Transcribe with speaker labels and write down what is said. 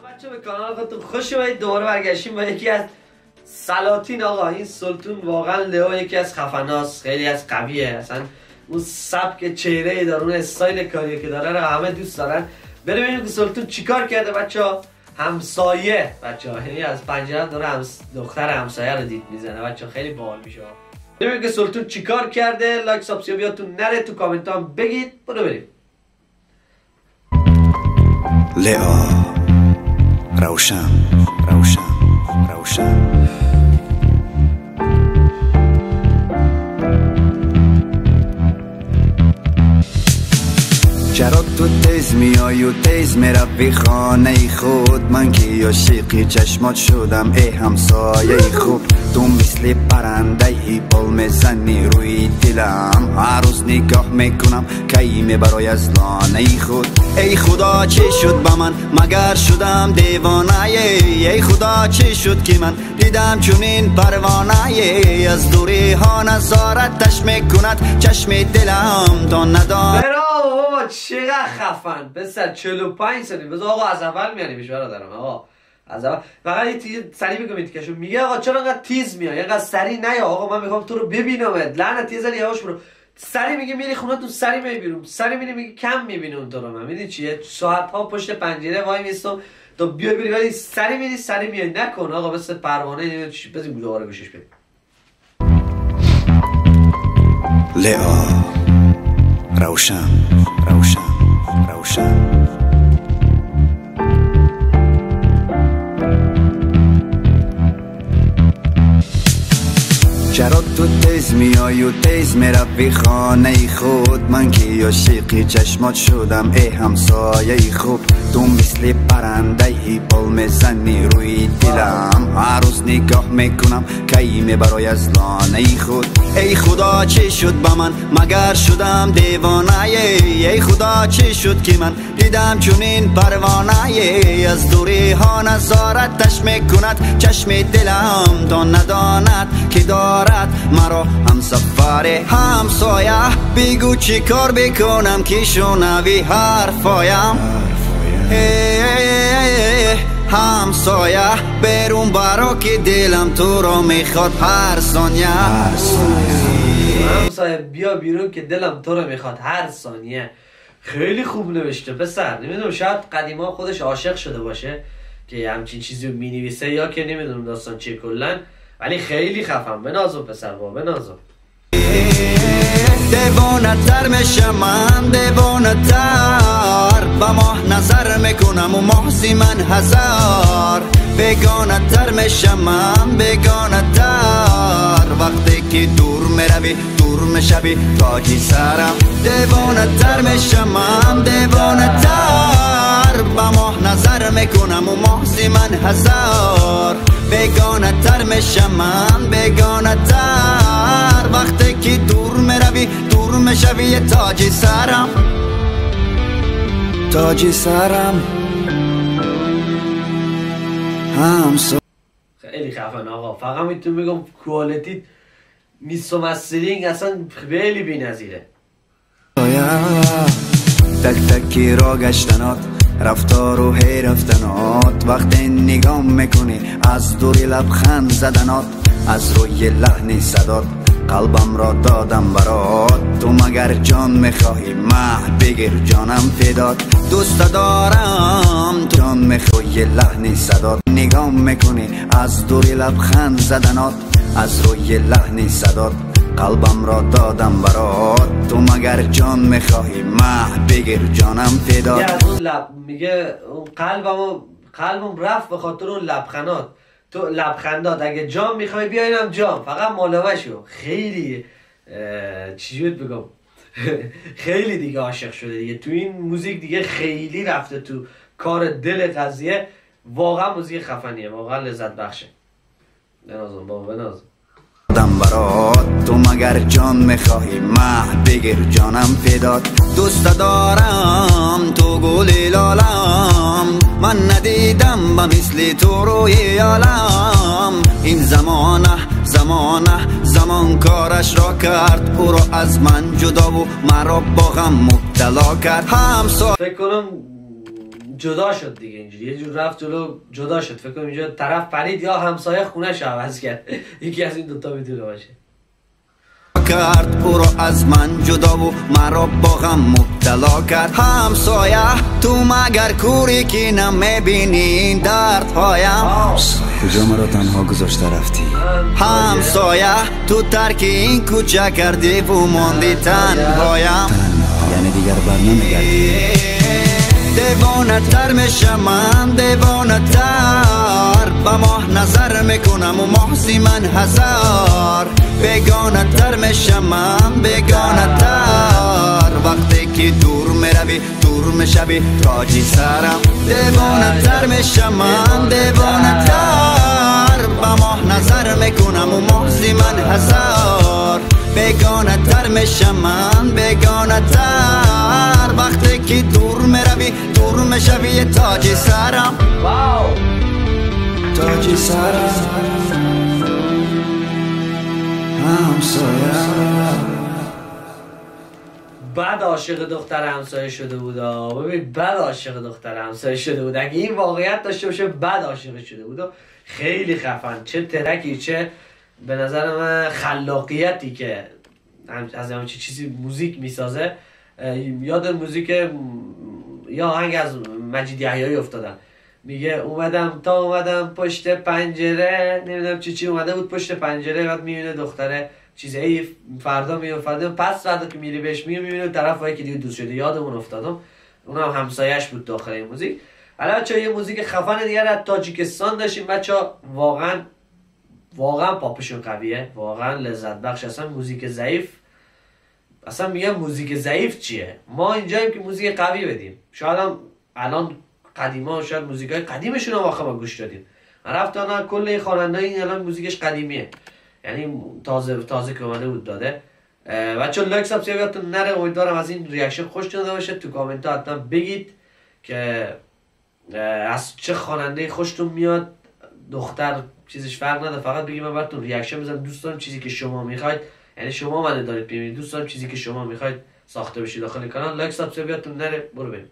Speaker 1: بچه به کانال خودتون خوش اومدید. دوباره برگشتیم با یکی از سلاطین. آقا این سلطون واقعا لئو یکی از خفناست، خیلی از قویه، اصلا اون سبک چهره داره، اون استایل کاری که داره رو همه دوست دارن. بریم ببینیم که سلطون چیکار کرده بچه‌ها. همسایه بچه‌ها، یعنی از پنجره داره دختر همسایه رو دید میزنه بچه‌ها، خیلی باحال میشه. ببینیم که سلطون چیکار کرده. لایک سابسکرایب یادتون نره، تو کامنت هم بگید. بریم
Speaker 2: لئو روشن روشن روشن. چرا تو تیز میای و تیز میروی خانه خود؟ من که عاشق چشمات شدم ای همسایه خوب. تو مثل پرنده ای پل میزنی روی دلم، هر روز نگاه میکنم کی میبرای از لانه خود. ای خدا چی شد با من مگر شدم دیوانه؟ ای خدا چی شد که من دیدم چونین پروانه؟ از دوری ها نظارتش میکند چشم دلم تا ندان.
Speaker 1: بابا چقدر خفن پسر. 45 سالی. بذار آقا از اول میانیمش برادرم. آقا از اول فقط سریع بگم میتیکشو میگه آقا چرا انقدر تیز میای؟ اینقدر سریع نیا آقا، من میخوام تو رو ببینمت. لعنت یه ذره یواش برو. سریع میگه میری خونه تو، سریع میای بیرون، سریع میری میگه کم میبینم تو رو. من میدونی چیه؟ ساعت ها پشت پنجره وای میستم تو بیای بری، ولی سریع میری سریع میای. نکن آقا مثل پروانه. بزن دوباره گوشش بده.
Speaker 2: لئو روشن روشن روشن. چرا تو تیز میای و تیز میروی خانه خود؟ من که عاشق چشمات شدم ای همسایه خوب. تو مثل پرنده ای پل میزنی روی دلم، هر روز نگاه میکنم کی میبرای از لانه خود. ای خدا چی شد با من مگر شدم دیوانه؟ ای خدا چی شد که من دیدم چونین پروانه؟ از دوری ها نظارتش میکند چشم دلم تا نداند که دارد مرا همسفر همسایه. بگو چی کار بکنم که شنوی حرفایم؟ همسایه برون برا که دلم تو را میخواد هر ثانیه.
Speaker 1: همسایه بیا بیرون که دلم تو رو میخواد هر ثانیه. خیلی خوب نوشته پسر. نمیدونم شاید قدیما خودش عاشق شده باشه که همچین چیزی رو مینویسه، یا که نمیدونم داستان چیه کلن، ولی خیلی خفن. بنازو پسر بابا بنازو.
Speaker 2: دیوانه تر میشم من، دیوانه تر با ماه نظر میکنم و ماه من هزار. بیگانه تر میشم من، بیگانه تر وقتی که دور میروی دور میشوی تاجی سرم. دیوانه تر میشم من، دیوانه تر با ماه نظر میکنم و ماه من هزار. بیگانه تر میشم من، بیگانه تر وقتی که دور میروی دور میشوی تاجی سرم، تاجی سرم.
Speaker 1: خیلی خفن آقا. فقط میتونم بگم کوالیتی میسومسترینگ اصلا خیلی بی‌نظیره.
Speaker 2: تک تکی را گشتنات رفتار و هی رفتنات، وقتی نگاه میکنی از دوری لبخند زدنات، از روی لحنی صدات قلبم را دادم برات. تو مگر جان میخواهی مه بگیر جانم فدات. دوست دارم تو جان میخواهی لحنی صدات، نگاه میکنی از دوری لبخند زدنات، از روی لحنی صدات قلبم را دادم برات. تو مگر جان میخواهی مه بگیر جانم فدات.
Speaker 1: اون لب میگه قلبم رفت به خاطر اون لبخندات. تو لبخندات اگه جام میخوای بیا اینم جام، فقط مالوه شو. خیلی چجوری بگم خیلی دیگه عاشق شده دیگه تو این موزیک دیگه، خیلی رفته تو کار دل قضیه. واقعا موزیک خفنیه، واقعا لذت بخشه. بنازم بابا بنازم.
Speaker 2: برات تو مگر جان میخواهی مه بگیر جانم فدات. دوست دارم تو گل لالم، من ندیدم با مثل تو روی عالم. این زمان کارش را کرد، او را از من جدا و مرا با غم مبتلا کرد.
Speaker 1: فکر کنم جدا شد دیگه، اینجوری یه جور رفت جلو جدا شد. فکر کنم اینجا طرف پرید یا همسایه خونه‌ش عوض کرد. یکی از این دوتا میتونه باشه.
Speaker 2: کرد او را از من جدا و مرا با غم مبتلا کرد. همسایه تو مگر کوری که نمیبینی دردهایم؟ کجا مرا تنها گذاشته رفتی؟ همسایه تو ترک این کوچه کردی و ماندی تنهایم. یعنی دیگر بر نمیگردی؟ دیوانه تر میشم من، دیوانه تر با ماه نظر میکنم و محضی من هزار. بیگانه تر میشم من، بیگانه تر وقتی که دور میروی دور میشوی تاجی سرم. دیوانه تر میشم من، دیوانه تر با ماه نظر میکنم و محضی من هزار. بیگانه تر میشم من، بیگانه تر وقتی که دور میروی دور میشوی تاجی سرم.
Speaker 1: واو
Speaker 2: تاجی سرم همسایه.
Speaker 1: بعد عاشق دختر همسایه شده بود. ببین بعد عاشق دختر همسایه شده بود. اگه این واقعیت داشته باشه بعد عاشق شده بود. خیلی خفن. چه ترکی، چه به نظر من خلاقیتی که از همچین چیزی موزیک میسازه. یاد موزیک یا آهنگ از مجید یحیایی افتادم. میگه اومدم پشت پنجره، نمیدونم چی اومده بود پشت پنجره، بعد میبینه دختره چیزایی، فردا پس فردا که میری بهش میبینه طرف وایی که دیگه دوست شده. یادمون افتادم اونم همسایه‌اش بود داخل این موزیک. حالا بچه‌ها یه موزیک خفن دیگه از تاجیکستان داشتیم بچه‌ها. واقعا پاپشون قویه، واقعا لذت بخش. اصلا موزیک ضعیف، اصلا میگم موزیک ضعیف چیه؟ ما اینجاییم که موزیک قوی بدیم. شاید الان قدیما شاید موزیکای قدیمشون هم واقعا گوش دادیم. من رفتم کل خواننده‌ای این الان موزیکش قدیمیه، یعنی تازه که اومده بود داده. بچه‌ها لایک سابسکرایبتون نره. امیدوارم از این ریاکشن خوشتون اومده باشه. تو کامنت ها حتما بگید که از چه خواننده خوشتون میاد. دختر چیزش فرق نداره، فقط بگید من براتون ریاکشن میذارم. دوست دارم چیزی که شما میخواید، یعنی شما منو دارید ببینید، دوست دارم چیزی که شما میخواید ساخته بشه داخل کانال. لایک سابسکرایبتون نره. برو بریم.